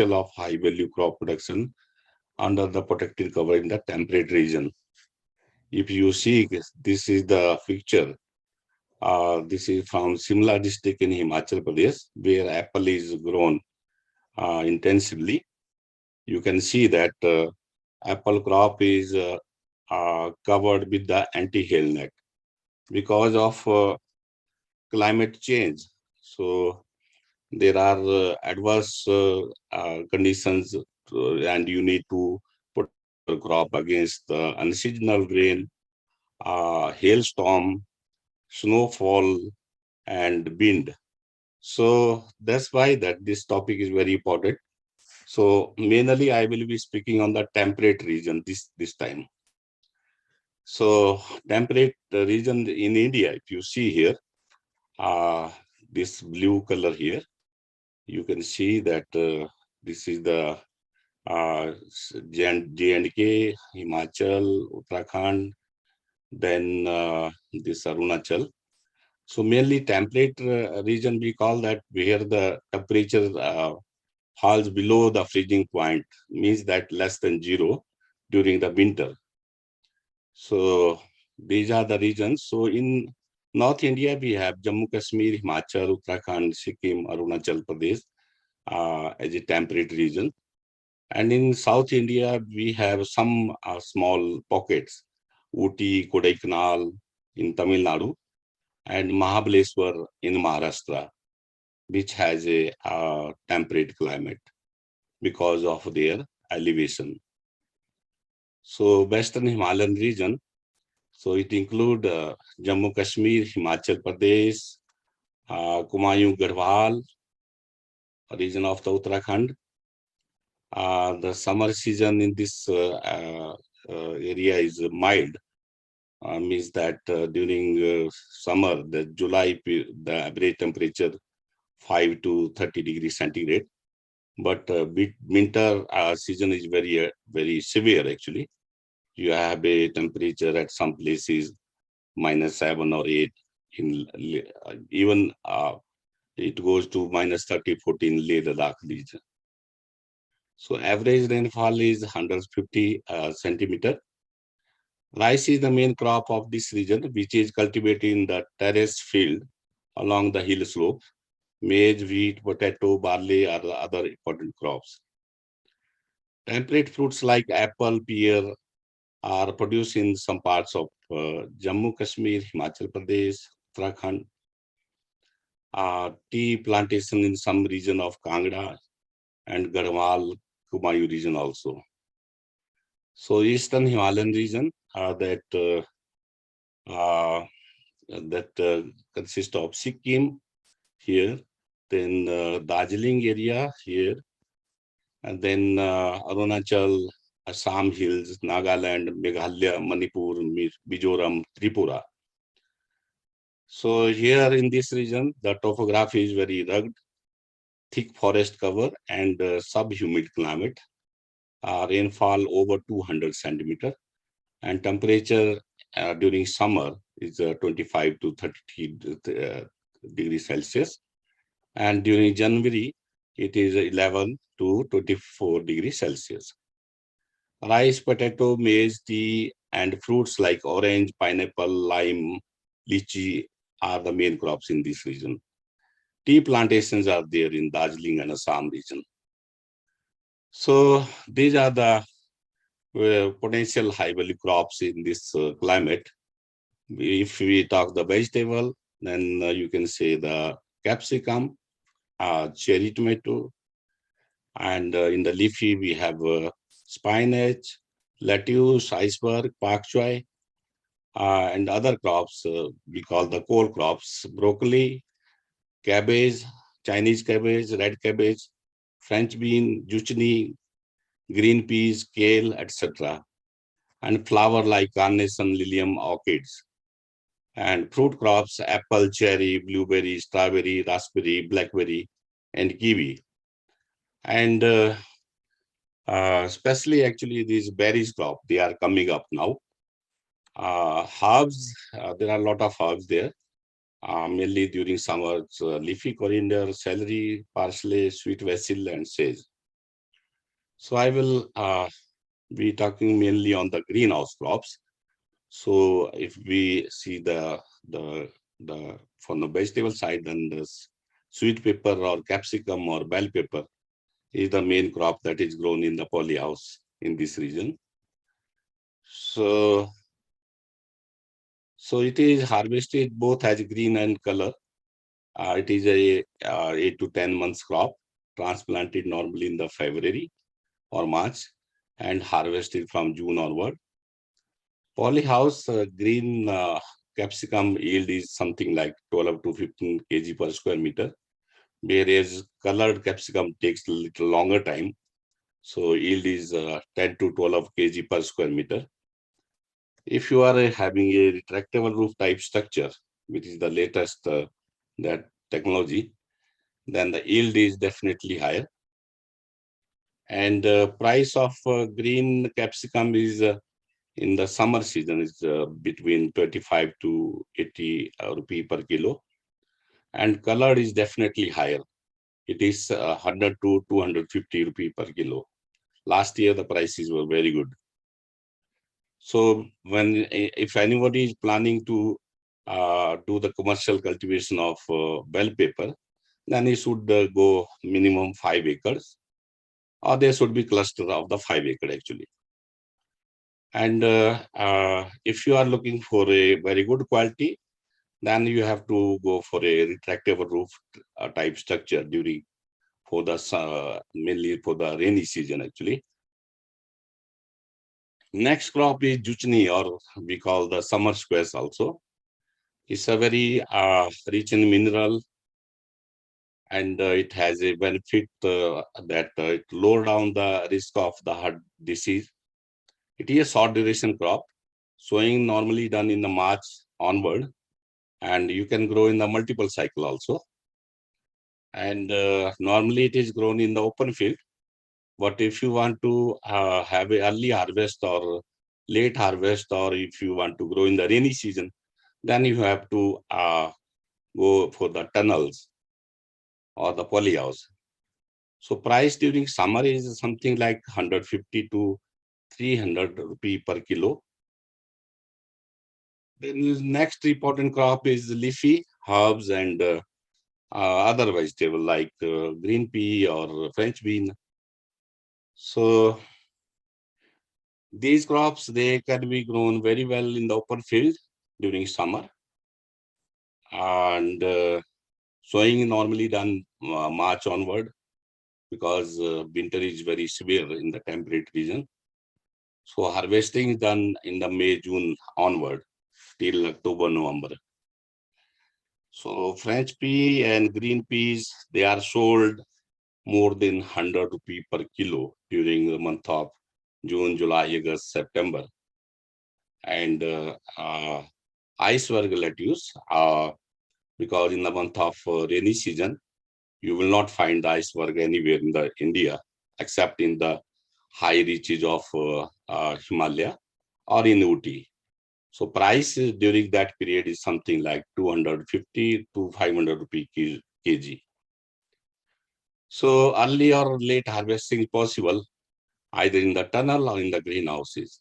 of high value crop production under the protected cover in the temperate region. If you see, this is the picture. This is from Simla district in Himachal Pradesh, where apple is grown intensively. You can see that apple crop is covered with the anti-hail net because of climate change. So there are adverse conditions, and you need to protect your crop against unseasonal rain, hailstorm, snowfall, and wind. So that's why that this topic is very important. So mainly I will be speaking on the temperate region this time. So temperate region in India, if you see here, this blue color here, you can see that this is the J&K, Himachal, Uttarakhand, then this Arunachal. So mainly temperate region, we call that where the temperature falls below the freezing point, means that less than 0 during the winter. So these are the regions. So in North India, we have Jammu Kashmir, Himachal, Uttarakhand, Sikkim, Arunachal Pradesh as a temperate region. And in South India, we have some small pockets, Uti, Kodaikanal in Tamil Nadu, and Mahabaleshwar in Maharashtra, which has a temperate climate because of their elevation. So Western Himalayan region, so it includes Jammu Kashmir, Himachal Pradesh, Kumayu Garhwal, region of the Uttarakhand. The summer season in this area is mild, means that during summer, the July, the average temperature 5 to 30 degrees centigrade. But winter season is very severe actually. You have a temperature at some places -7 or 8. Even it goes to -30, 14 Leh Ladakh region. So average rainfall is 150 centimeter. Rice is the main crop of this region, which is cultivated in the terrace field along the hill slope. Maize, wheat, potato, barley are the other important crops. Temperate fruits like apple, pear are produced in some parts of Jammu Kashmir, Himachal Pradesh, Uttarakhand. Tea plantation in some region of Kangra and Garhwal, Kumayu region also. So Eastern Himalayan region that consists of Sikkim here, then Darjeeling area here, and then Arunachal, Assam Hills, Nagaland, Meghalaya, Manipur, Mizoram, Tripura. So here in this region, the topography is very rugged, thick forest cover, and sub-humid climate. Rainfall over 200 centimeter, and temperature during summer is 25 to 30 degrees Celsius, and during January it is 11 to 24 degrees Celsius. Rice, potato, maize, tea, and fruits like orange, pineapple, lime, lychee are the main crops in this region. Tea plantations are there in Darjeeling and Assam region. So these are the potential high value crops in this climate. If we talk the vegetable, then you can say the capsicum, cherry tomato, and in the leafy we have spinach, lettuce, iceberg, pak choi, and other crops we call the core crops: broccoli, cabbage, Chinese cabbage, red cabbage, French bean, zucchini, green peas, kale, etc. And flower like carnation, lilium, orchids. And fruit crops: apple, cherry, blueberry, strawberry, raspberry, blackberry, and kiwi. And especially actually these berries crop, they are coming up now. Herbs, there are a lot of herbs there, mainly during summer, leafy coriander, celery, parsley, sweet basil, and sage. So I will be talking mainly on the greenhouse crops. So if we see the from the vegetable side, then this sweet pepper or capsicum or bell pepper is the main crop that is grown in the polyhouse in this region. So so it is harvested both as green and color. It is a 8 to 10 months crop, transplanted normally in the February or March, and harvested from June onward. Polyhouse green capsicum yield is something like 12 to 15 kg per square meter, whereas colored capsicum takes a little longer time. So yield is 10 to 12 kg per square meter. If you are having a retractable roof type structure, which is the latest that technology, then the yield is definitely higher. And price of green capsicum is in the summer season is between 25 to 80 rupee per kilo. And colored is definitely higher. It is 100 to 250 rupee per kilo. Last year, the prices were very good. So if anybody is planning to do the commercial cultivation of bell pepper, then he should go minimum 5 acres, or there should be cluster of the 5 acre actually. And if you are looking for a very good quality, then you have to go for a retractable roof type structure during for the mainly for the rainy season actually. Next crop is zucchini, or we call the summer squash also. It's a very rich in mineral, and it has a benefit that it lower down the risk of the heart disease. It is a short duration crop, sowing normally done in the March onward, and you can grow in the multiple cycle also. And normally it is grown in the open field. But if you want to have a early harvest or late harvest, or if you want to grow in the rainy season, then you have to go for the tunnels or the polyhouse. So price during summer is something like 150 to 300 rupee per kilo. Then next important crop is leafy herbs and other vegetable like green pea or French bean. So these crops, they can be grown very well in the open field during summer, and sowing normally done March onward, because winter is very severe in the temperate region. So harvesting is done in the May, June onward till October, November. So French pea and green peas, they are sold more than 100 rupee per kilo during the month of June, July, August, September. And iceberg lettuce, because in the month of rainy season, you will not find the iceberg anywhere in the India, except in the high reaches of Himalaya or in Uti. So price during that period is something like 250 to 500 rupee kg. So early or late harvesting is possible either in the tunnel or in the greenhouses.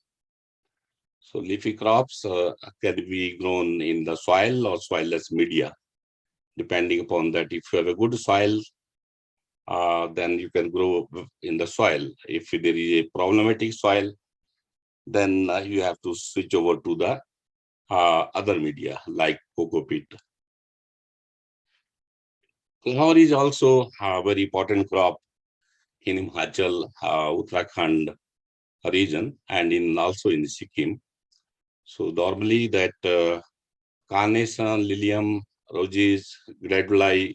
So leafy crops can be grown in the soil or soilless media, depending upon that. If you have a good soil, then you can grow in the soil. If there is a problematic soil, then you have to switch over to the other media like coco peat. Flower is also a very important crop in Himachal, Uttarakhand region, and in also in Sikkim. So normally that Carnation, Lilium, Roses, Graduli,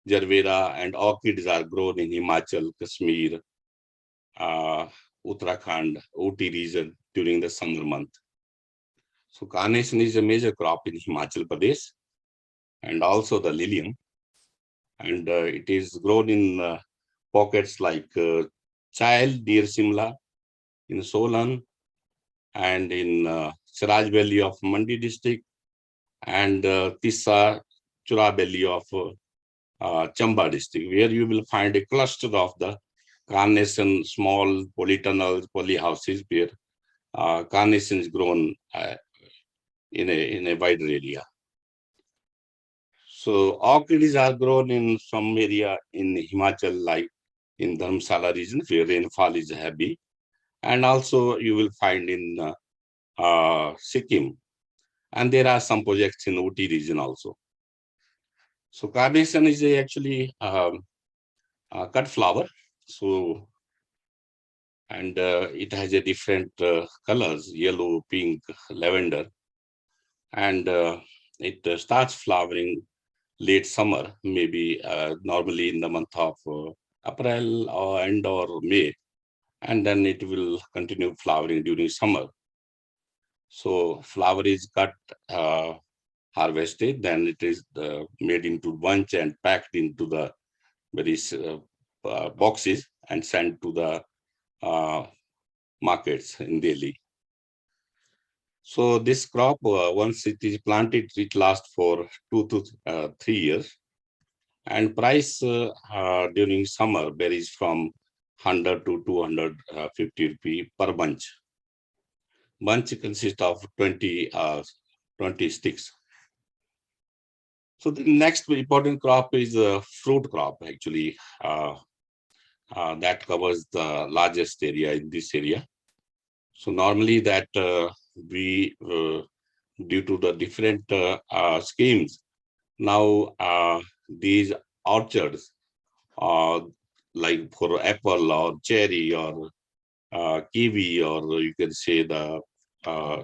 Jarvera, and orchids are grown in Himachal, Kashmir, uh, Uttarakhand, Ooty region during the summer month. So Carnation is a major crop in Himachal Pradesh, and also the Lilium, and it is grown in pockets like Child near Simla, in Solan, and in Siraj Valley of Mandi district, and Tissa Chura Valley of Chamba district, where you will find a cluster of the Carnation, small polytunnels, polyhouses where carnation is grown in a wider area. So orchids are grown in some area in Himachal, like in Dharamsala region, where rainfall is heavy. And also you will find in Sikkim. And there are some projects in Uti region also. So carnation is actually a cut flower. So, and it has a different colors, yellow, pink, lavender. And it starts flowering late summer, maybe normally in the month of April or May. And then it will continue flowering during summer. So flower is cut, harvested, then it is made into bunch and packed into the various boxes and sent to the markets in Delhi. So this crop, once it is planted, it lasts for 2 to 3 years. And price during summer varies from 100 to 250 rupee per bunch. Bunch consists of 20 sticks. So the next important crop is fruit crop, actually. That covers the largest area in this area. So normally that we, due to the different schemes, now these orchards, like for apple or cherry or kiwi, or you can say the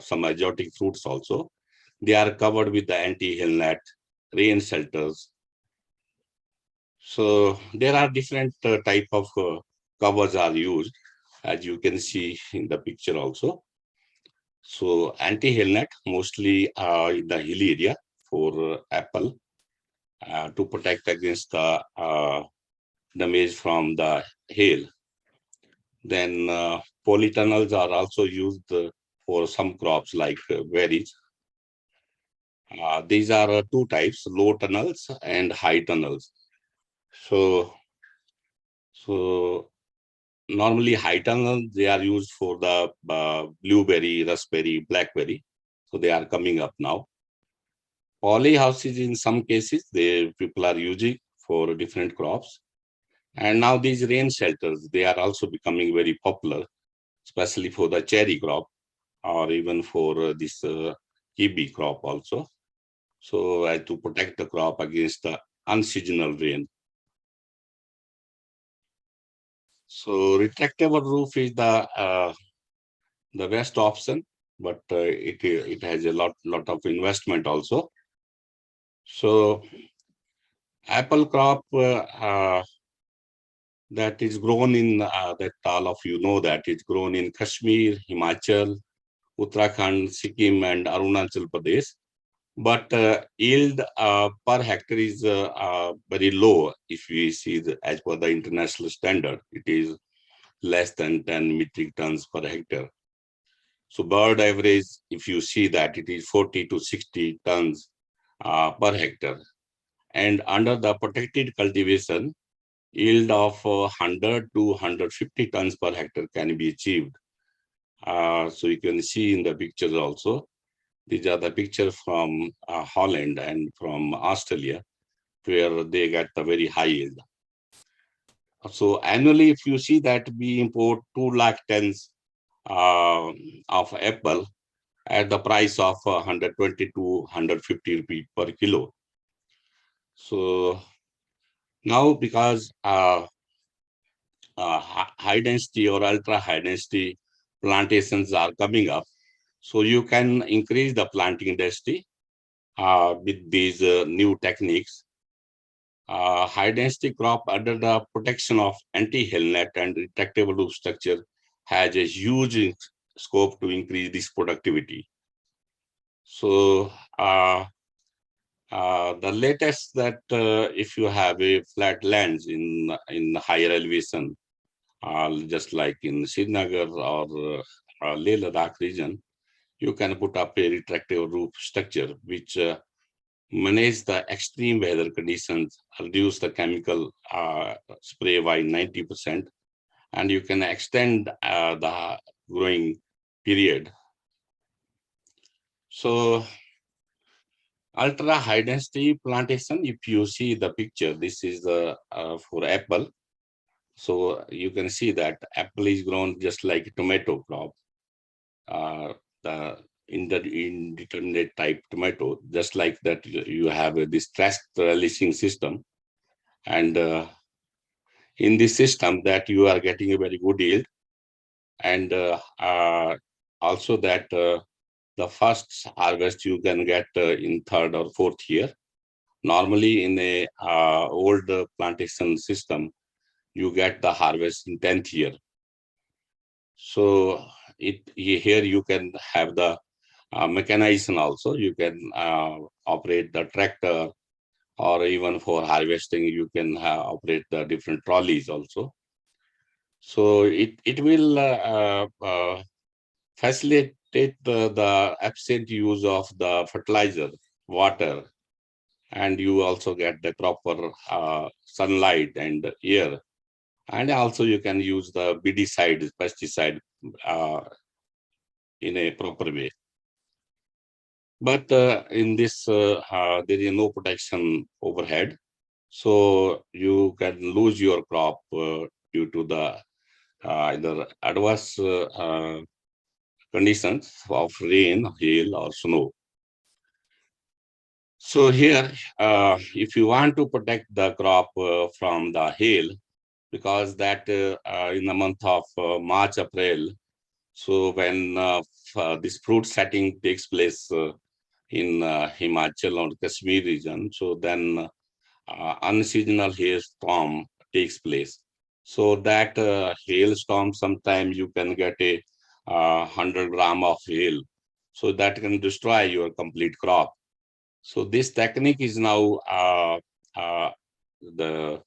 some exotic fruits also, they are covered with the anti-hail net, rain shelters. So there are different type of covers are used, as you can see in the picture also. So anti-hail net mostly in the hilly area for apple to protect against the damage from the hail. Then polytunnels are also used for some crops like berries. These are two types, low tunnels and high tunnels. So normally high tunnels, they are used for the blueberry, raspberry, blackberry. So they are coming up now. Poly houses in some cases, people are using for different crops. And now these rain shelters, they are also becoming very popular, especially for the cherry crop or even for this kiwi crop also. So as to protect the crop against the unseasonal rain. So retractable roof is the best option, but it has a lot of investment also. So apple crop that is grown in that all of you know that it's grown in Kashmir, Himachal, Uttarakhand, Sikkim, and Arunachal Pradesh. But yield per hectare is very low. If we see as per the international standard, it is less than 10 metric tons per hectare. So bird average, if you see that, it is 40 to 60 tons per hectare. And under the protected cultivation, yield of 100 to 150 tons per hectare can be achieved. So you can see in the pictures also. These are the pictures from Holland and from Australia, where they get the very high yield. So annually, if you see that we import 2 lakh tons of apple at the price of 120 to 150 rupee per kilo. So now because high density or ultra high density plantations are coming up, so you can increase the planting density with these new techniques. High density crop under the protection of anti-hail net and retractable roof structure has a huge scope to increase this productivity. So the latest that if you have a flat lands in higher elevation, just like in Srinagar or Leh Ladakh region, you can put up a retractable roof structure which manage the extreme weather conditions, reduce the chemical spray by 90%, and you can extend the growing period. So ultra high density plantation, if you see the picture, this is for apple. So you can see that apple is grown just like tomato crop, the indeterminate type tomato, just like that you have this stress releasing system. And in this system that you are getting a very good yield. And also that the first harvest you can get in third or fourth year. Normally in a old plantation system, you get the harvest in 10th year. So here you can have the mechanization also. You can operate the tractor, or even for harvesting, you can operate the different trolleys also. So it will facilitate the absent use of the fertilizer, water, and you also get the proper sunlight and air. And also you can use the BD-side, pesticide in a proper way. But in this, there is no protection overhead. So you can lose your crop due to the either adverse conditions of rain, hail, or snow. So here, if you want to protect the crop from the hail, because that in the month of March, April, so when this fruit setting takes place in Himachal or Kashmir region, so then unseasonal hailstorm takes place. So that hailstorm, sometimes you can get a 100 gram of hail. So that can destroy your complete crop. So this technique is now the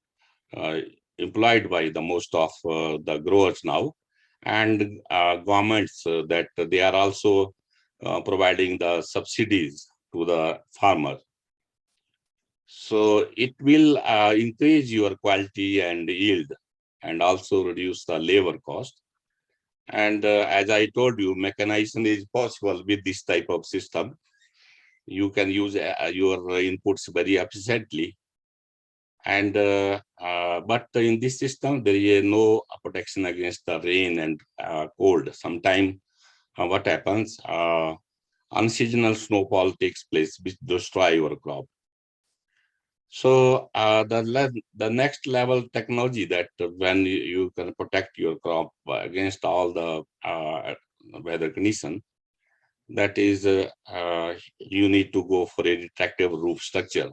uh, employed by the most of the growers now, and governments that they are also providing the subsidies to the farmer. So it will increase your quality and yield, and also reduce the labor cost. And as I told you, mechanization is possible with this type of system. You can use your inputs very efficiently. And but in this system, there is no protection against the rain and cold. Sometimes what happens, unseasonal snowfall takes place, which destroy your crop. So the next level technology that when you can protect your crop against all the weather condition, that is you need to go for a retractable roof structure.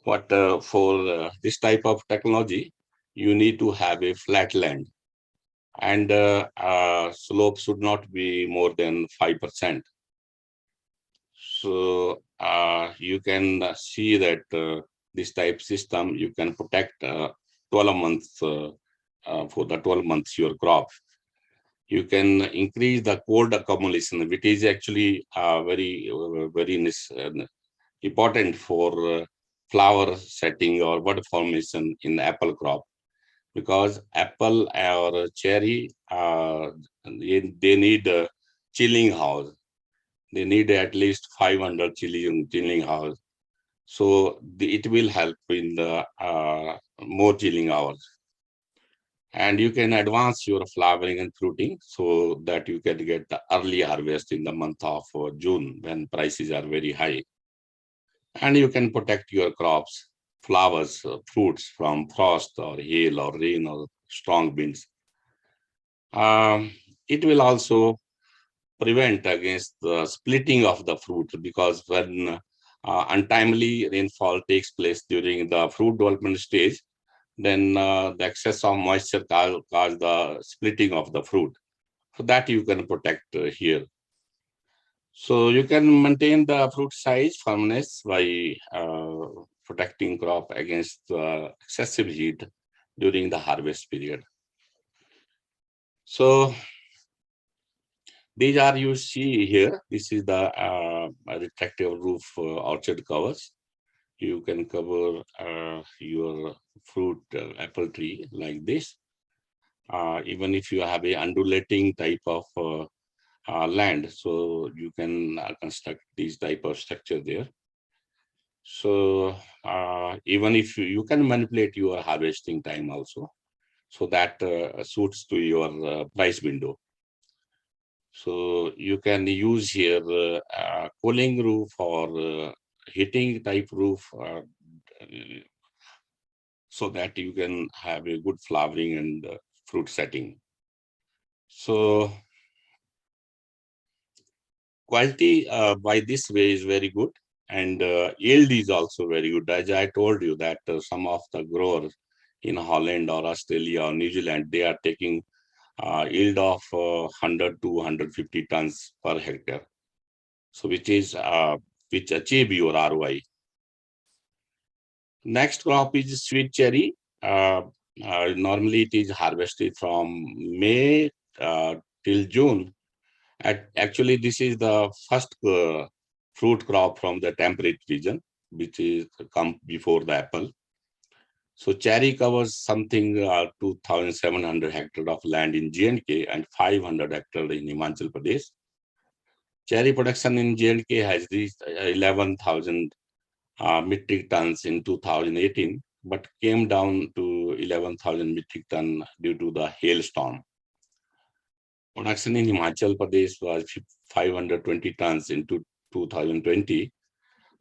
But for this type of technology, you need to have a flat land, and slope should not be more than 5%. So you can see that this type system, you can protect 12 months for the 12 months your crop. You can increase the cold accumulation, which is actually very important for flower setting or bud formation in apple crop, because apple or cherry, they need a chilling house. They need at least 500 chilling hours. So it will help in the more chilling hours. And you can advance your flowering and fruiting so that you can get the early harvest in the month of June when prices are very high. And you can protect your crops, flowers, fruits from frost or hail or rain or strong winds. It will also prevent against the splitting of the fruit, because when untimely rainfall takes place during the fruit development stage, then the excess of moisture cause the splitting of the fruit. So that you can protect here. So you can maintain the fruit size firmness by protecting crop against excessive heat during the harvest period. So these are, you see here, this is the retractable roof orchard covers. You can cover your fruit apple tree like this. even if you have a undulating type of land, so you can construct these type of structure there. So even if you can manipulate your harvesting time also, so that suits to your price window. So you can use here cooling roof or heating type roof, so that you can have a good flowering and fruit setting. So quality by this way is very good, and yield is also very good. As I told you that some of the growers in Holland or Australia or New Zealand, they are taking yield of 100 to 150 tons per hectare. So which achieve your ROI. Next crop is sweet cherry. Normally it is harvested from May till June. Actually, this is the first fruit crop from the temperate region, which is come before the apple. So cherry covers something 2,700 hectares of land in J&K and 500 hectares in Himachal Pradesh. Cherry production in J&K has reached 11,000 metric tons in 2018, but came down to 11,000 metric tons due to the hailstorm. Production in Himachal Pradesh was 520 tons in 2020,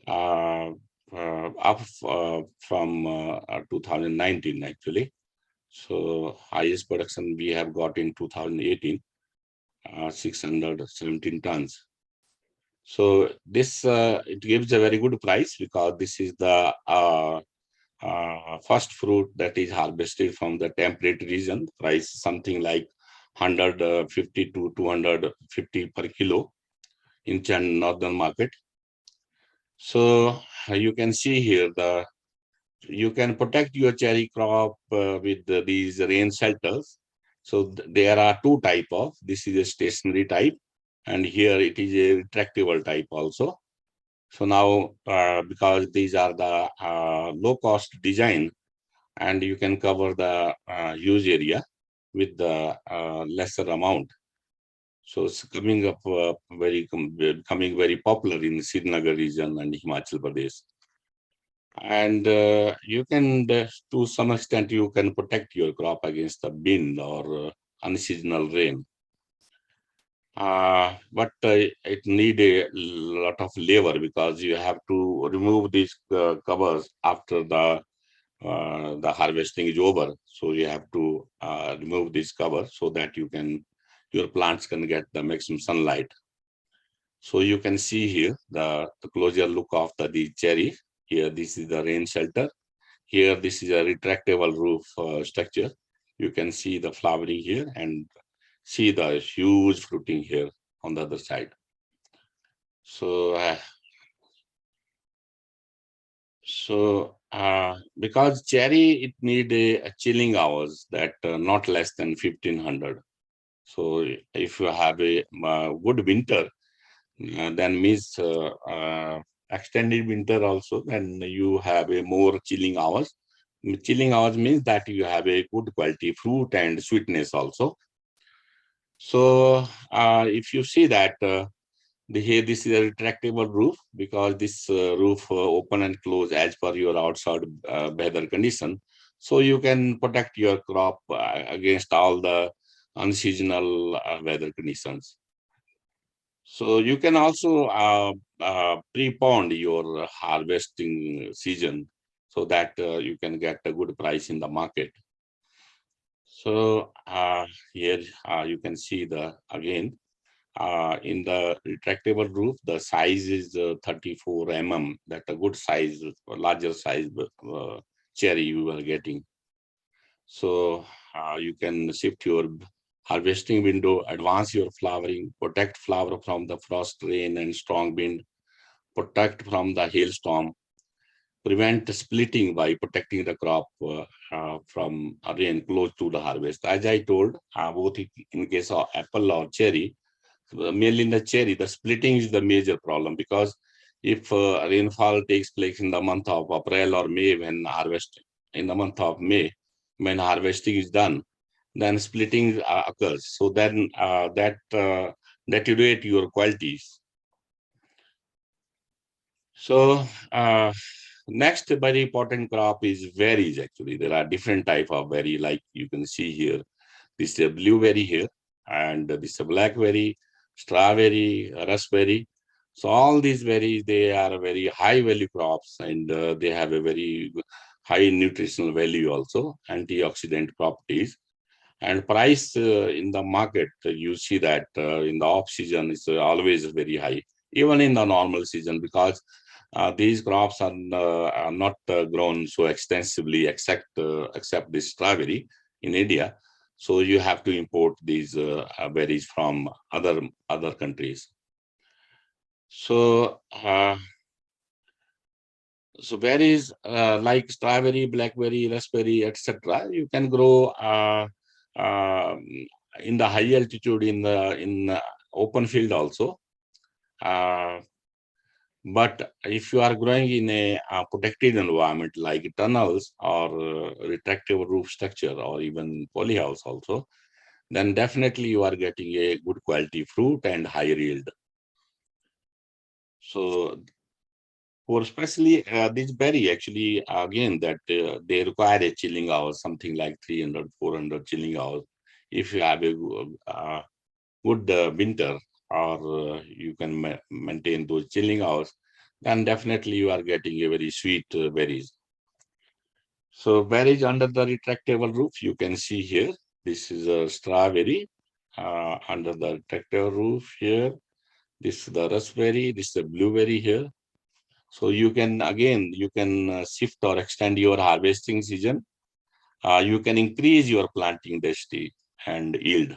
up from 2019 actually. So highest production we have got in 2018, 617 tons. So this it gives a very good price because this is the first fruit that is harvested from the temperate region. Price something like 150 to 250 per kilo in northern market. So you can see here you can protect your cherry crop with these rain shelters. So there are two type of. This is a stationary type, and here it is a retractable type also. So now because these are the low cost design, and you can cover the huge area with the lesser amount. So it's coming up becoming very popular in Srinagar region and Himachal Pradesh. And you can, to some extent, you can protect your crop against the wind or unseasonal rain. But it need a lot of labor because you have to remove these covers after the harvesting is over. So you have to remove this cover so that your plants can get the maximum sunlight. So you can see here the closer look of the cherry. Here, this is the rain shelter. Here, this is a retractable roof structure. You can see the flowering here and see the huge fruiting here on the other side. So, because cherry, it need a chilling hours that not less than 1,500. So if you have a good winter, then means extended winter also, then you have a more chilling hours. Chilling hours means that you have a good quality fruit and sweetness also. So if you see that here this is a retractable roof because this roof open and close as per your outside weather condition. So you can protect your crop against all the unseasonal weather conditions. So you can also pre-pond your harvesting season so that you can get a good price in the market. So here you can see again in the retractable roof, the size is 34 mm. That's a good size, larger size cherry you are getting. So you can shift your harvesting window, advance your flowering, protect flower from the frost, rain, and strong wind, protect from the hailstorm, prevent splitting by protecting the crop from rain close to the harvest. As I told, both in case of apple or cherry, mainly in the cherry, the splitting is the major problem because if rainfall takes place in the month of April or May when harvesting, in the month of May, when harvesting is done, then splitting occurs. So then that deteriorate your qualities. So next very important crop is berries. Actually, there are different type of berry, like you can see here. This is a blueberry here, and this is a blackberry, strawberry, raspberry. So all these berries, they are very high value crops, and they have a very high nutritional value also, antioxidant properties. And price in the market, you see that in the off season is always very high, even in the normal season, because these crops are not grown so extensively, except this strawberry in India. So you have to import these berries from other countries. So so berries like strawberry, blackberry, raspberry, etc. You can grow uh, in the high altitude in open field also. Uh, but if you are growing in a protected environment like tunnels or retractable roof structure or even polyhouse also, then definitely you are getting a good quality fruit and higher yield. So for especially this berry, actually, again, that they require a chilling hours, something like 300, 400 chilling hours. If you have a good winter, or you can maintain those chilling hours, then definitely you are getting a very sweet berries. So berries under the retractable roof, you can see here. This is a strawberry under the retractable roof here. This is the raspberry. This is the blueberry here. So you can, again, you can shift or extend your harvesting season. You can increase your planting density and yield.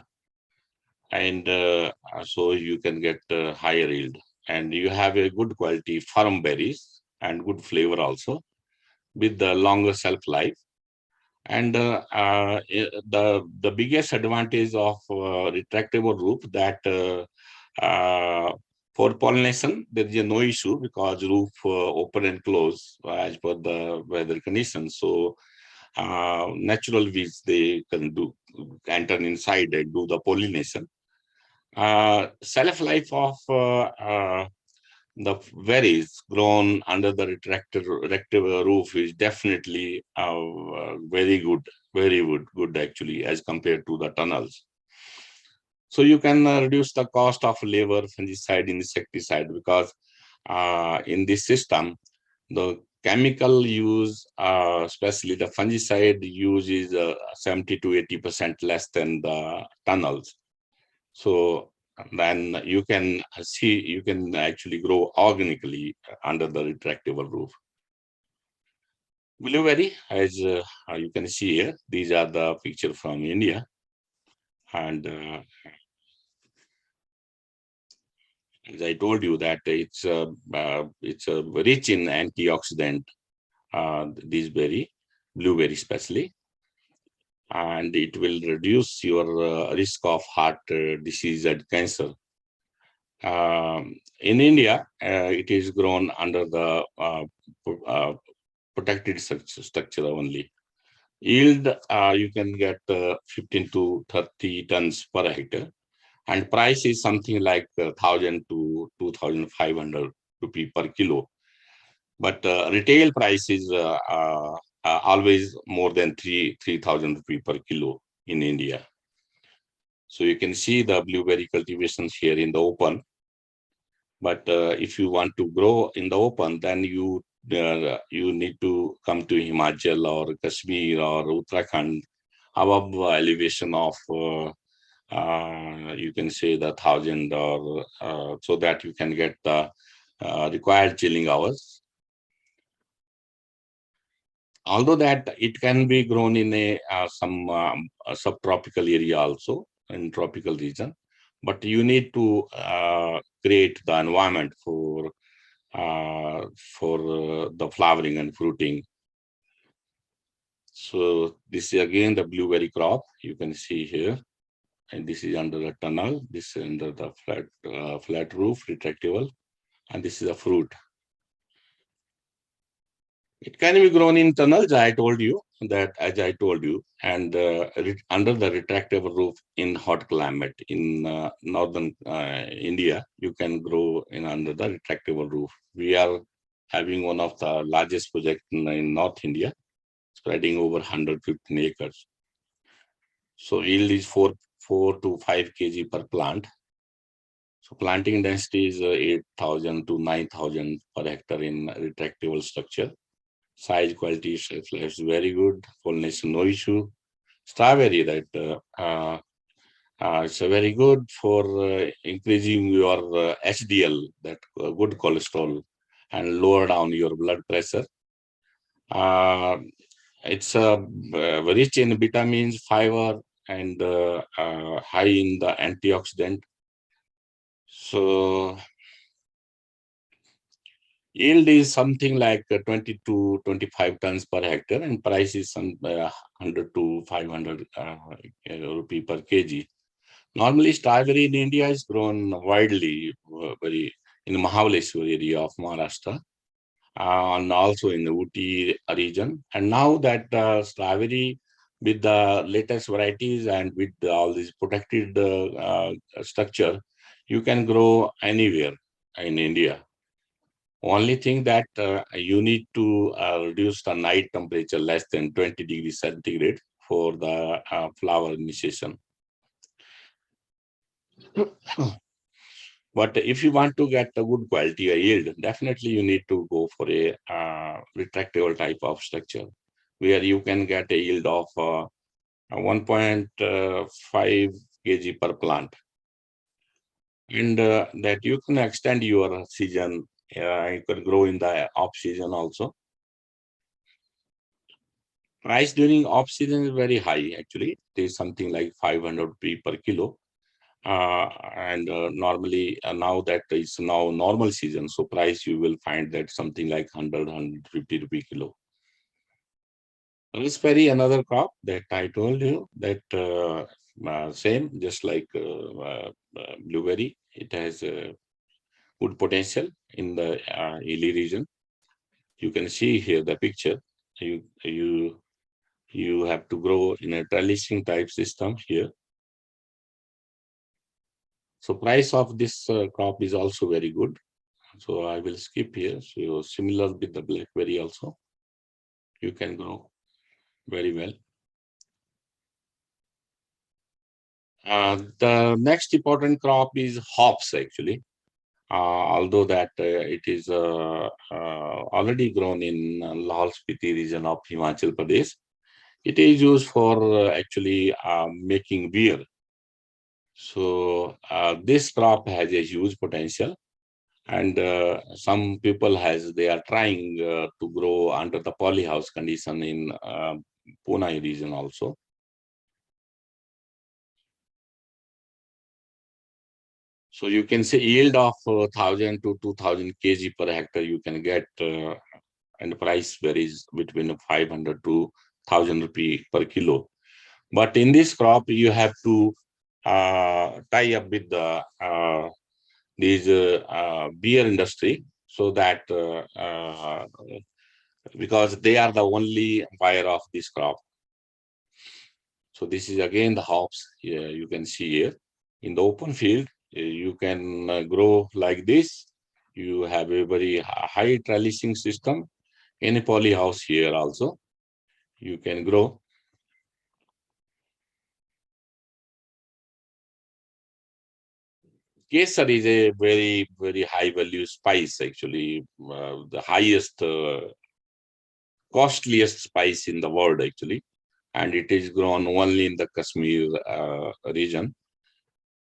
And so you can get higher yield. And you have a good quality firm berries and good flavor also with the longer shelf life. And the biggest advantage of retractable roof that for pollination, there is no issue because roof open and close as per the weather conditions. So natural bees, they can enter inside and do the pollination. Shelf life of the berries grown under the retractable roof is definitely very good, very good actually, as compared to the tunnels. So you can reduce the cost of labor, fungicide, insecticide, because in this system, the chemical use, especially the fungicide use, is 70 to 80% less than the tunnels. So then you can see, you can actually grow organically under the retractable roof. Blueberry, as you can see here, these are the picture from India. And as I told you that it's rich in antioxidant, this berry, blueberry especially, and it will reduce your risk of heart disease and cancer. In India, it is grown under the protected structure only. Yield, you can get 15 to 30 tons per hectare, and price is something like 1,000 to 2,500 rupee per kilo. But retail price is always more than 3,000 rupee per kilo in India. So you can see the blueberry cultivations here in the open. But if you want to grow in the open, then you need to come to Himachal or Kashmir or Uttarakhand, above elevation of you can say the 1,000, or so that you can get the required chilling hours. Although that it can be grown in some subtropical area also, in tropical region, but you need to create the environment for the flowering and fruiting. So this is again the blueberry crop, you can see here, and this is under the tunnel, this is under the flat roof, retractable, and this is a fruit. It can be grown in tunnels, I told you that, as I told you, and under the retractable roof in hot climate in northern India, you can grow in under the retractable roof. We are having one of the largest projects in North India, spreading over 115 acres. So yield is 4 to 5 kg per plant. So planting density is 8,000 to 9,000 per hectare in retractable structure. Size, quality, shelf life is very good. Pollination, no issue. Strawberry, that it's very good for increasing your HDL, that good cholesterol, and lower down your blood pressure. It's rich in vitamins, fiber, and high in the antioxidant. So yield is something like 20 to 25 tons per hectare, and price is some 100 to 500 rupee per kg. Normally, strawberry in India is grown widely, very in Mahabaleshwar area of Maharashtra, and also in the Uti region. And now that strawberry, with the latest varieties and with all this protected structure, you can grow anywhere in India. Only thing that you need to reduce the night temperature less than 20 degrees centigrade for the flower initiation. But if you want to get a good quality a yield, definitely you need to go for a retractable type of structure where you can get a yield of 1.5 kg per plant. And that you can extend your season. You can grow in the off season also. Price during off season is very high. Actually, it is something like 500 rupee per kilo. And normally now that it's now normal season, so price you will find that something like 150 rupee kilo. Raspberry, another crop that I told you that same, just like blueberry, it has good potential in the hilly region. You can see here the picture. You have to grow in a trellising type system here. So price of this crop is also very good. So I will skip here. So similar with the blackberry also, you can grow very well. The next important crop is hops actually. Although that it is already grown in Lahaul Spiti region of Himachal Pradesh, it is used for actually making beer. So this crop has a huge potential, and some people they are trying to grow under the polyhouse condition in Pune region also. So you can say yield of 1,000 to 2,000 kg per hectare you can get, and the price varies between 500 to 1,000 rupee per kilo. But in this crop, you have to tie up with the these beer industry, so that because they are the only buyer of this crop. So this is again the hops. You can see here in the open field, you can grow like this. You have a very high trellising system. In a poly house here also, you can grow. Kesar is a very, very high value spice, actually, the highest, costliest spice in the world, actually. And it is grown only in the Kashmir region.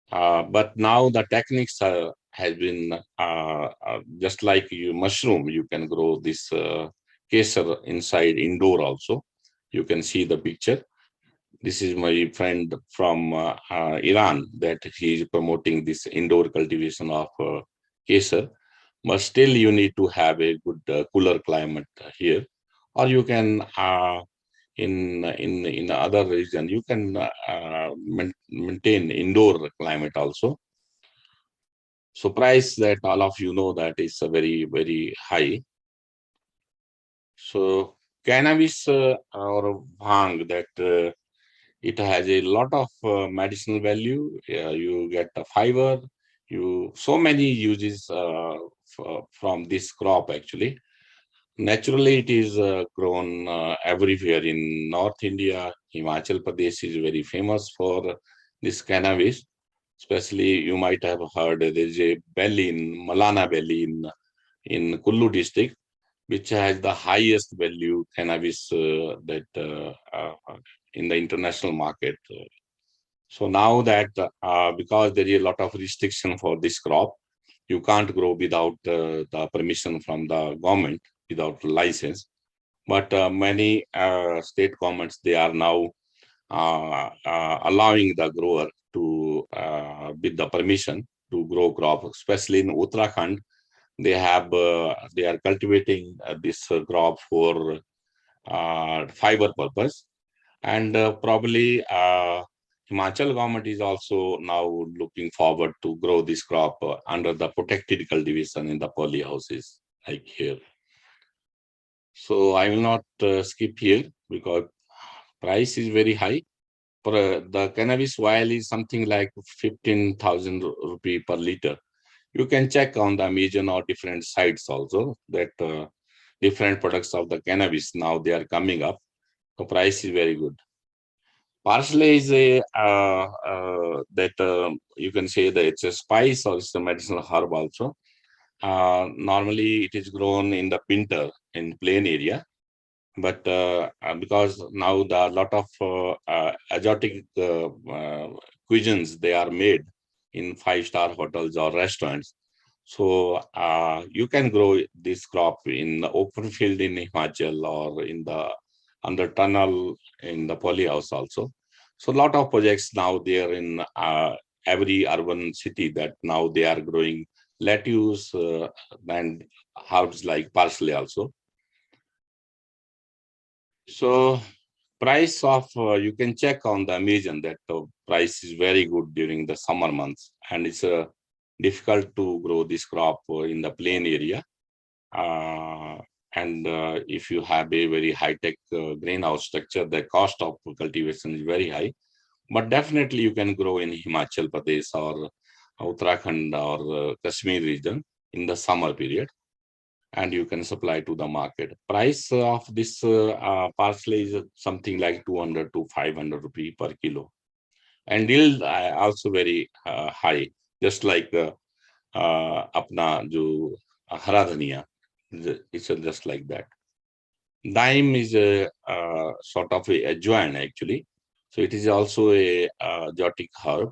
But now the techniques has been just like you mushroom, you can grow this kesar inside indoor also. You can see the picture. This is my friend from Iran that he is promoting this indoor cultivation of kesar. But still you need to have a good cooler climate here, or you can in other region you can maintain indoor climate also. So price that all of you know that is a very, very high. So cannabis or bhang, that it has a lot of medicinal value. You get the fiber. You so many uses from this crop actually. Naturally, it is grown everywhere in North India. Himachal Pradesh is very famous for this cannabis. Especially, you might have heard there is a valley in Malana Valley in Kullu district, which has the highest value cannabis that in the international market. So now that because there is a lot of restriction for this crop, you can't grow without the permission from the government, without license. But many state governments, they are now allowing the grower to with the permission to grow crop, especially in Uttarakhand. They are cultivating this crop for fiber purpose, and probably Himachal government is also now looking forward to grow this crop under the protected cultivation in the poly houses like here. So I will not skip here because price is very high. The cannabis oil is something like 15,000 rupee per liter. You can check on the Amazon or different sites also that different products of the cannabis now they are coming up. The price is very good. Parsley is a that you can say that it's a spice or it's a medicinal herb also. Normally, it is grown in the winter in plain area, but because now the lot of exotic cuisines they are made in five-star hotels or restaurants. So you can grow this crop in the open field in Himachal or in the under tunnel in the polyhouse also. So a lot of projects now there in every urban city that now they are growing lettuce and herbs like parsley also. So price of you can check on the Amazon that the price is very good during the summer months, and it's difficult to grow this crop in the plain area. Uh, and if you have a very high-tech greenhouse structure, the cost of cultivation is very high. But definitely you can grow in Himachal Pradesh or Uttarakhand or Kashmir region in the summer period, and you can supply to the market. Price of this parsley is something like 200 to 500 rupee per kilo. And yield also very high, just like apna jo hara dhaniya. It's just like that. Dime is a sort of a ajwain actually. So it is also a exotic herb.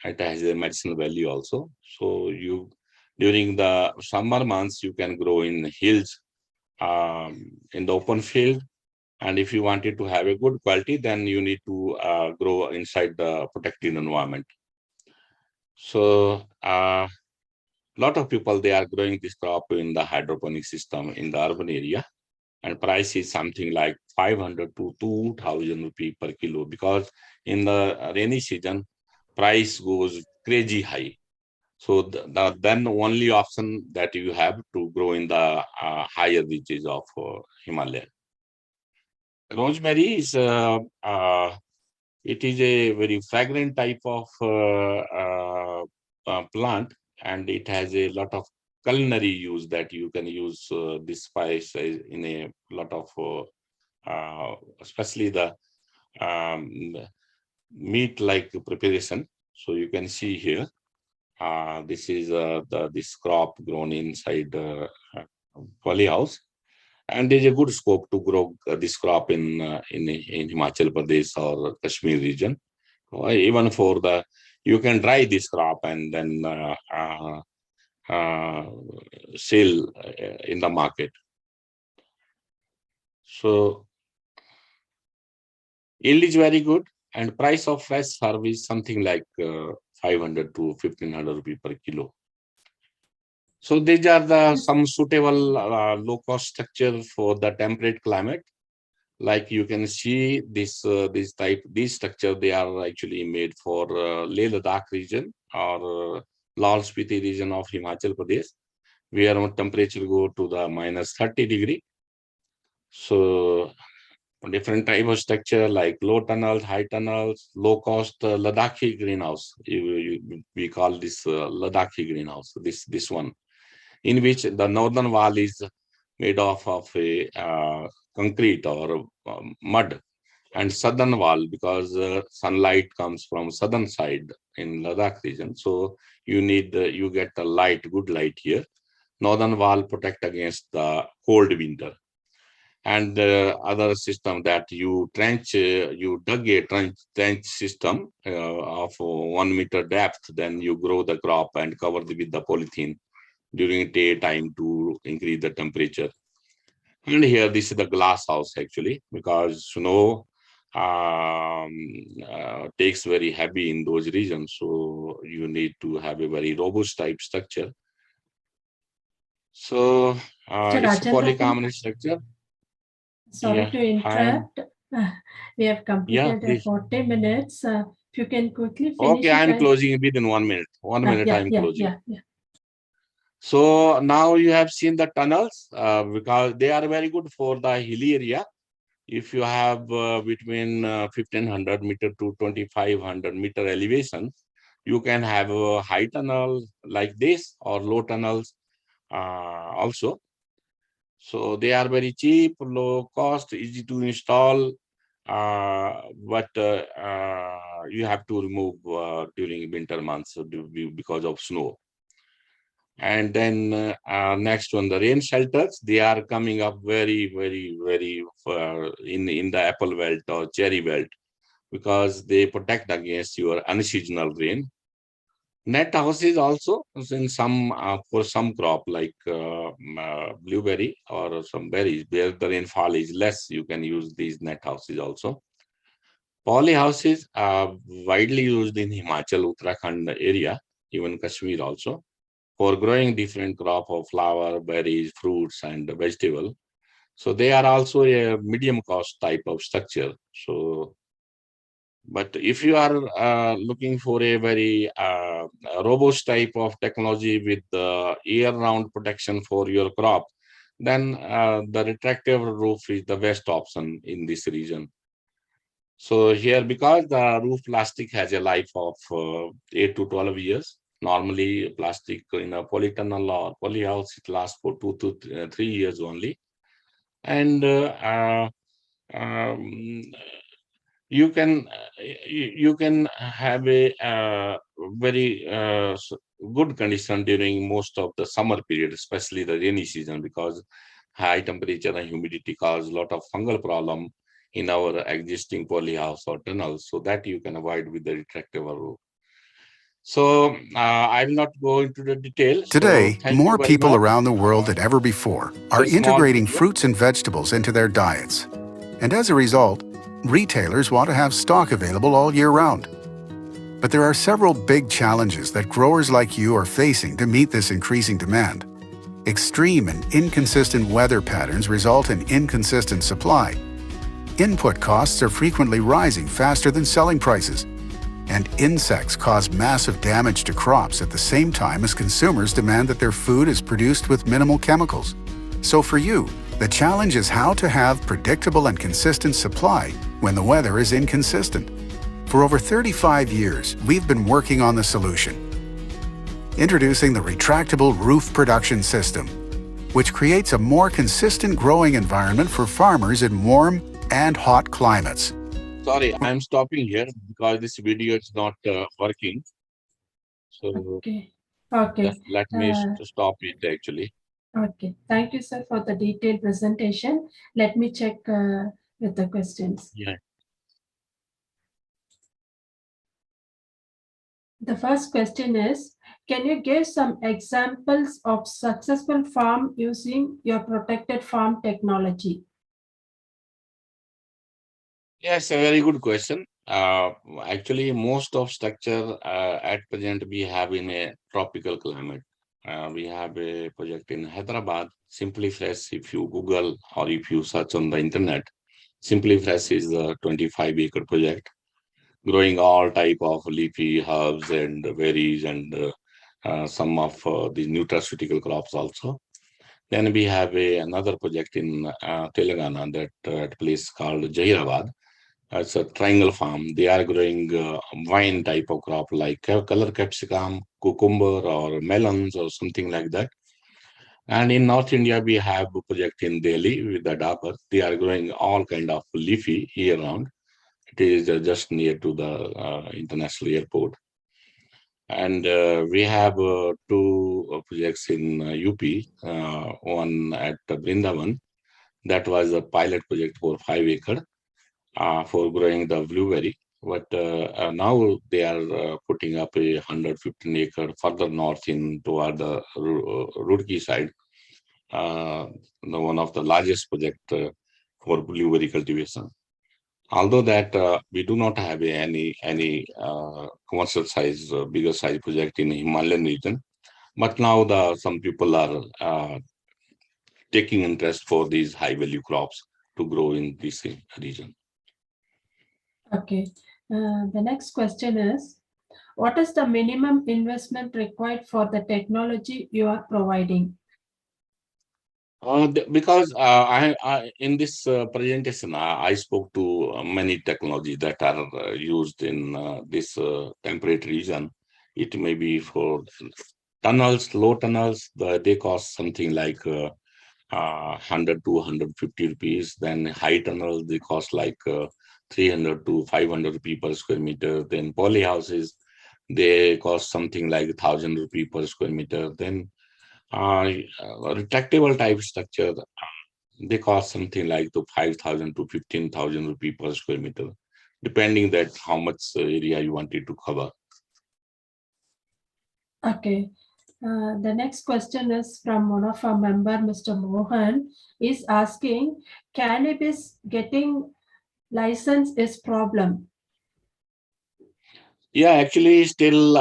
It has a medicinal value also. So you during the summer months you can grow in hills in the open field. And if you wanted to have a good quality, then you need to grow inside the protected environment. So lot of people, they are growing this crop in the hydroponic system in the urban area. And price is something like 500 to 2,000 rupee per kilo, because in the rainy season, price goes crazy high. So then only option that you have to grow in the higher reaches of Himalaya. Rosemary is it is a very fragrant type of plant, and it has a lot of culinary use that you can use this spice in a lot of, especially the um, meat-like preparation. So you can see here, this is this crop grown inside polyhouse, and there's a good scope to grow this crop in Himachal Pradesh or Kashmir region. Even for the you can dry this crop and then uh, sell in the market. So yield is very good, and price of fresh herb is something like 500 to 1,500 rupee per kilo. So these are the some suitable low cost structure for the temperate climate. Like you can see this structure, they are actually made for Leh Ladakh region or Laul Spiti region of Himachal Pradesh, where temperature go to the -30 degree. So different type of structure like low tunnels, high tunnels, low cost Ladakhi greenhouse. We call this Ladakhi greenhouse. This one, in which the northern wall is made of a concrete or mud, and southern wall because sunlight comes from southern side in Ladakh region. So you get the good light here. Northern wall protect against the cold winter, and other system that you dug a trench system of 1 meter depth, then you grow the crop and cover with the polythene during daytime to increase the temperature. And here, this is the glass house actually, because snow takes very heavy in those regions. So you need to have a very robust type structure. So Mr. it's a Rajendra, polycarbonate structure. sorry Yeah, to interrupt. We have yeah, completed please. 40 minutes. If you can quickly finish Okay, it. I'm closing within 1 minute. 1 minute, I'm closing. Yeah. So now you have seen the tunnels because they are very good for the hilly area. If you have between 1500 meter to 2500 meter elevation, you can have a high tunnel like this or low tunnels also. So they are very cheap, low cost, easy to install, but you have to remove during winter months because of snow. And then next one, the rain shelters, they are coming up very in the apple belt or cherry belt, because they protect against your unseasonal rain. Net houses also in some for some crop like blueberry or some berries where the rainfall is less, you can use these net houses also. Poly houses are widely used in Himachal, Uttarakhand area, even Kashmir also, for growing different crop of flower, berries, fruits, and vegetable. So they are also a medium cost type of structure. So, but if you are looking for a very robust type of technology with year-round protection for your crop, then the retractable roof is the best option in this region. So here, because the roof plastic has a life of 8 to 12 years, normally plastic in a polytunnel or polyhouse, it lasts for 2 to 3 years only. And um, you can have a very good condition during most of the summer period, especially the rainy season, because high temperature and humidity cause a lot of fungal problem in our existing polyhouse or tunnels, so that you can avoid with the retractable roof. So I will not go into the details. So Today, thank you more very people much. around the world than ever before are A small integrating video. fruits and vegetables into their diets. And as a result, retailers want to have stock available all year round. But there are several big challenges that growers like you are facing to meet this increasing demand. Extreme and inconsistent weather patterns result in inconsistent supply. Input costs are frequently rising faster than selling prices. And insects cause massive damage to crops at the same time as consumers demand that their food is produced with minimal chemicals. So for you, the challenge is how to have predictable and consistent supply when the weather is inconsistent. For over 35 years, we've been working on the solution. Introducing the Retractable Roof Production System, which creates a more consistent growing environment for farmers in warm and hot climates. Sorry, I'm stopping here because this video is not working. So Okay. just let me stop it actually. Okay. Thank you, sir, for the detailed presentation. Let me check with the questions. Yeah. The first question is, can you give some examples of successful farm using your protected farm technology? Yes, a very good question. Actually, most of structure at present we have in a tropical climate. We have a project in Hyderabad, Simply Fresh. If you Google or if you search on the internet, Simply Fresh is a 25-acre project, growing all type of leafy herbs and berries and some of the nutraceutical crops also. Then we have another project in Telangana, that place called Jahirabad. It's a triangle farm. They are growing vine type of crop like color capsicum, cucumber, or melons, or something like that. And in North India, we have a project in Delhi with the Dabur. They are growing all kind of leafy year round. It is just near to the international airport. And we have two projects in UP, one at Brindavan. That was a pilot project for 5 acre for growing the blueberry. But now they are putting up a 115 acre further north in toward the Roorkee side. One of the largest project for blueberry cultivation. Although that we do not have any commercial size, bigger size project in Himalayan region, but now some people are taking interest for these high value crops to grow in this region. Okay. The next question is, what is the minimum investment required for the technology you are providing? Because in this presentation, I spoke to many technologies that are used in this temperate region. It may be for tunnels, low tunnels. They cost something like 100 to 150 rupees. Then high tunnels, they cost like 300 to 500 rupees per square meter. Then poly houses, they cost something like 1,000 rupees per square meter. Then retractable type structure, they cost something like to 5,000 to 15,000 rupees per square meter, depending that how much area you wanted to cover. Okay. The next question is from one of our member, Mr. Mohan, is asking, cannabis getting license is problem? Yeah, actually still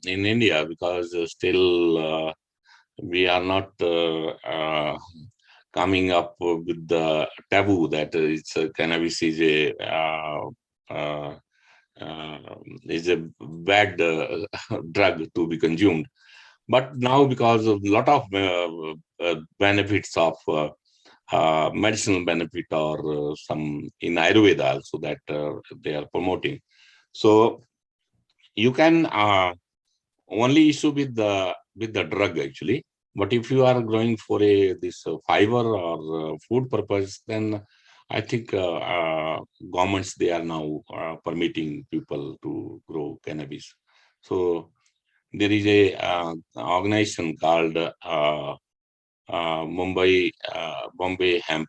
in India, because still we are not coming up with the taboo that cannabis is a bad drug to be consumed. But now, because of a lot of benefits of medicinal benefit, or some in Ayurveda also that they are promoting. So you can only issue with the drug actually. But if you are growing for this fiber or food purpose, then I think governments, they are now permitting people to grow cannabis. So there is a organization called Bombay Hemp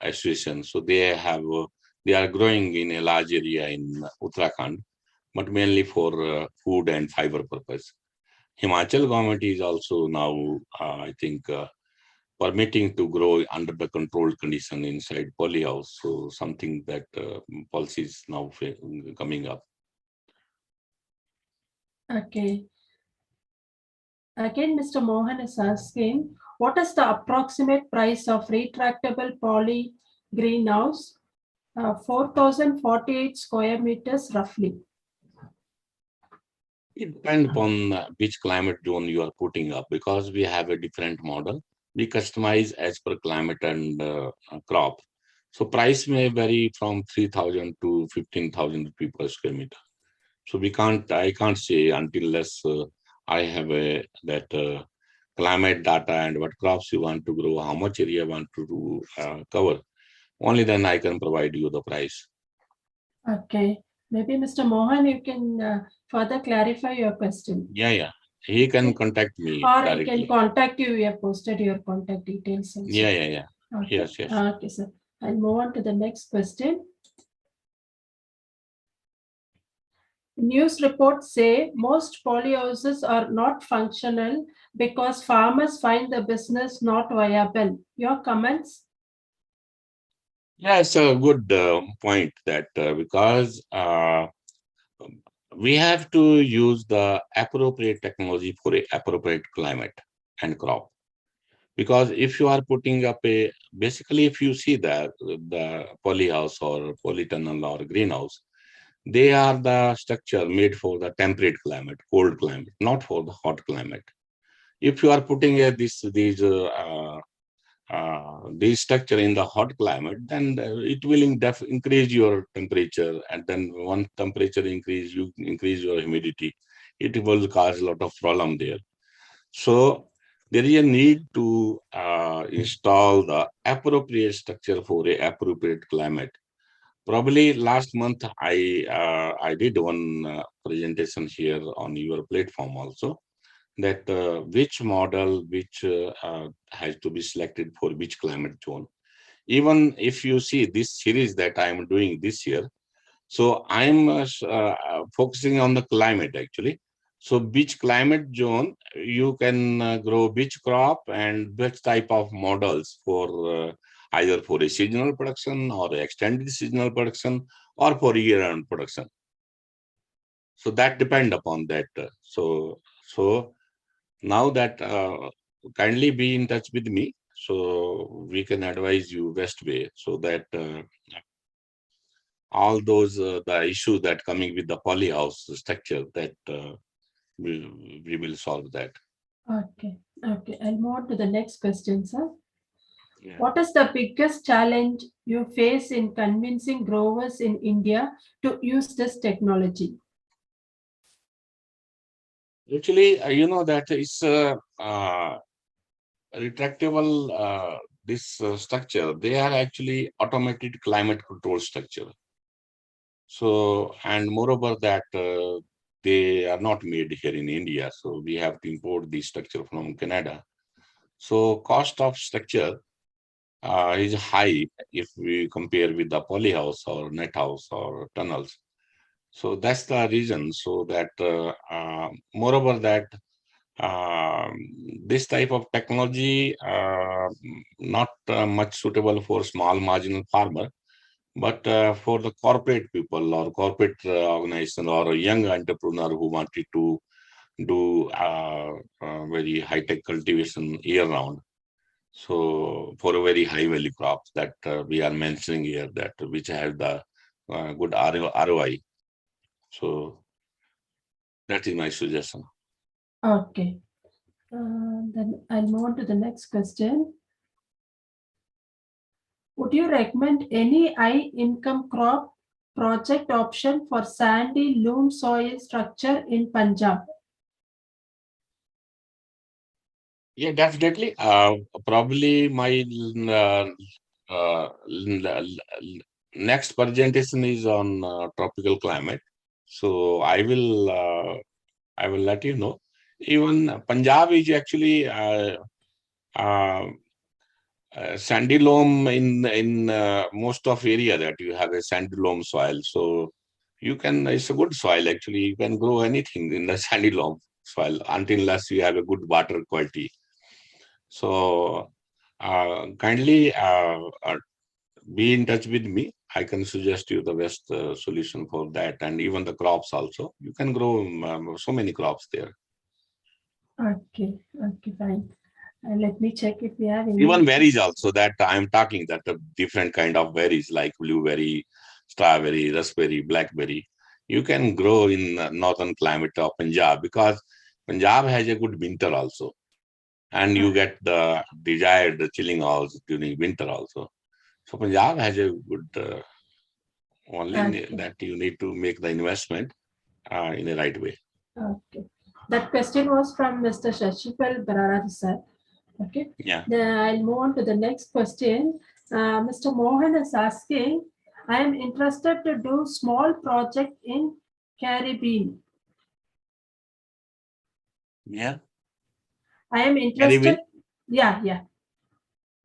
Association. So they are growing in a large area in Uttarakhand, but mainly for food and fiber purpose. Himachal government is also now, I think, permitting to grow under the controlled condition inside polyhouse. So something that policy is now coming up. Okay. Again, Mr. Mohan is asking, what is the approximate price of retractable poly greenhouse? 4,048 square meters roughly. It depends upon which climate zone you are putting up, because we have a different model. We customize as per climate and crop. So price may vary from 3,000 to 15,000 rupees per square meter. So I can't say unless I have that climate data and what crops you want to grow, how much area you want to cover. Only then I can provide you the price. Okay. Maybe Mr. Mohan, you can further clarify your question. Yeah. He can contact me or directly. He can contact you. We have posted your contact details also. Yeah. Okay. Yes. Okay, sir. I'll move on to the next question. News reports say most polyhouses are not functional because farmers find the business not viable. Your comments? Yeah, it's a good point that because we have to use the appropriate technology for a appropriate climate and crop. Because if you are putting up basically, if you see the polyhouse or polytunnel or greenhouse, they are the structure made for the temperate climate, cold climate, not for the hot climate. If you are putting these this structure in the hot climate, then it will increase your temperature, and then once temperature increase, you increase your humidity. It will cause a lot of problem there. So there is a need to install the appropriate structure for a appropriate climate. Probably last month I did one presentation here on your platform also, that which model has to be selected for which climate zone. Even if you see this series that I am doing this year, so I'm focusing on the climate actually. So which climate zone you can grow which crop and which type of models for either for a seasonal production or extended seasonal production or for year-round production. So that depend upon that. So now that kindly be in touch with me, so we can advise you best way, so that all those the issues that coming with the polyhouse structure, that we will solve that. Okay. I'll move on to the next question, sir. Yeah. What is the biggest challenge you face in convincing growers in India to use this technology? Actually, you know that it's retractable. This structure, they are actually automated climate control structure. So, and moreover that they are not made here in India. So we have to import the structure from Canada. So cost of structure is high if we compare with the polyhouse or net house or tunnels. So that's the reason. So that moreover that this type of technology not much suitable for small marginal farmer, but for the corporate people or corporate organization or a young entrepreneur who wanted to do very high-tech cultivation year-round. So for a very high-value crops that we are mentioning here, that which have the good ROI. So that is my suggestion. Okay. Then I'll move on to the next question. Would you recommend any high-income crop project option for sandy loam soil structure in Punjab? Yeah, definitely. Probably my next presentation is on tropical climate. So I will let you know. Even Punjab is actually uh, sandy loam in most of area that you have a sandy loam soil. So you can, it's a good soil actually. You can grow anything in the sandy loam soil unless you have a good water quality. So kindly be in touch with me. I can suggest you the best solution for that, and even the crops also. You can grow so many crops there. Okay, fine. Let me check if we have any. Even berries also, that I'm talking, that the different kind of berries like blueberry, strawberry, raspberry, blackberry. You can grow in northern climate of Punjab, because Punjab has a good winter also. And you get the desired chilling hours during winter also. So Punjab has a good only that you need to make the investment in the right way. Okay. That question was from Mr. Shashipal Barara sir. Okay. Yeah. Then I'll move on to the next question. Mr. Mohan is asking, I am interested to do small project in Caribbean. Yeah. I am interested. Caribbean? Yeah.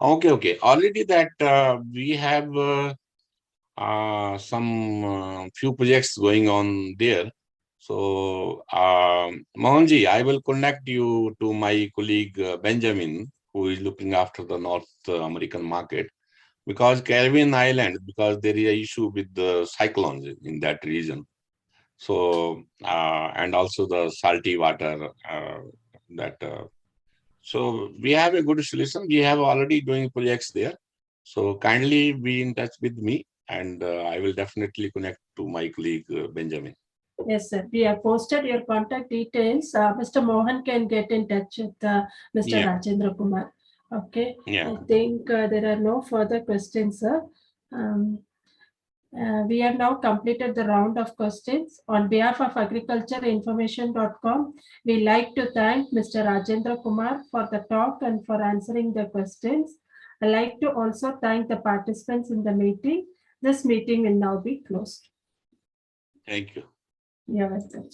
Okay. Already that we have some few projects going on there. So Mohanji, I will connect you to my colleague Benjamin, who is looking after the North American market, because Caribbean island, because there is an issue with the cyclones in that region. So and also the salty water so we have a good solution. We have already doing projects there. So kindly be in touch with me, and I will definitely connect to my colleague Benjamin. Yes, sir. We have posted your contact details. Mr. Mohan can get in touch with Mr. Rajendra Kumar. Okay. Yeah. I think there are no further questions, sir. We have now completed the round of questions. On behalf of agricultureinformation.com, we like to thank Mr. Rajendra Kumar for the talk and for answering the questions. I like to also thank the participants in the meeting. This meeting will now be closed. Thank you. You're welcome.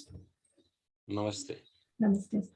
Namaste. Namaste.